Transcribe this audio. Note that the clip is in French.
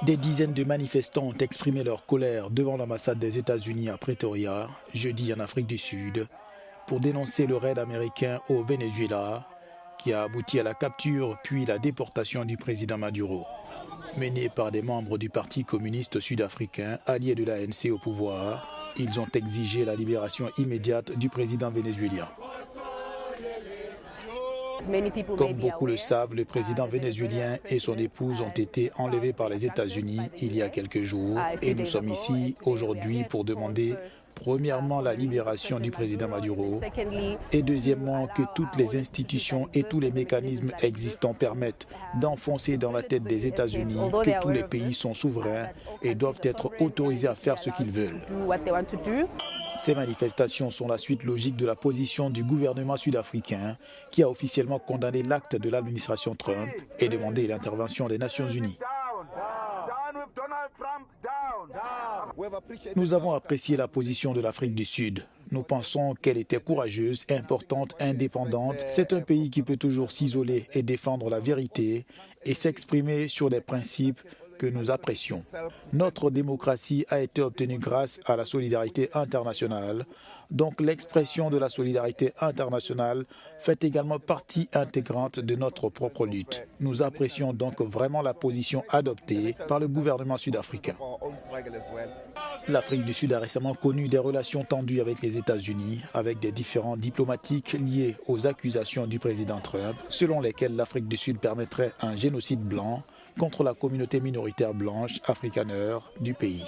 Des dizaines de manifestants ont exprimé leur colère devant l'ambassade des États-Unis à Pretoria, jeudi en Afrique du Sud, pour dénoncer le raid américain au Venezuela, qui a abouti à la capture puis la déportation du président Maduro. Menés par des membres du Parti communiste sud-africain, allié de l'ANC au pouvoir, ils ont exigé la libération immédiate du président vénézuélien. Comme beaucoup le savent, le président vénézuélien et son épouse ont été enlevés par les États-Unis il y a quelques jours et nous sommes ici aujourd'hui pour demander premièrement la libération du président Maduro et deuxièmement que toutes les institutions et tous les mécanismes existants permettent d'enfoncer dans la tête des États-Unis que tous les pays sont souverains et doivent être autorisés à faire ce qu'ils veulent. Ces manifestations sont la suite logique de la position du gouvernement sud-africain qui a officiellement condamné l'acte de l'administration Trump et demandé l'intervention des Nations Unies. Nous avons apprécié la position de l'Afrique du Sud. Nous pensons qu'elle était courageuse, importante, indépendante. C'est un pays qui peut toujours s'isoler et défendre la vérité et s'exprimer sur des principes que nous apprécions. Notre démocratie a été obtenue grâce à la solidarité internationale. Donc l'expression de la solidarité internationale fait également partie intégrante de notre propre lutte. Nous apprécions donc vraiment la position adoptée par le gouvernement sud-africain. L'Afrique du Sud a récemment connu des relations tendues avec les États-Unis, avec des différends diplomatiques liés aux accusations du président Trump, selon lesquelles l'Afrique du Sud permettrait un génocide blanc contre la communauté minoritaire blanche afrikaner du pays.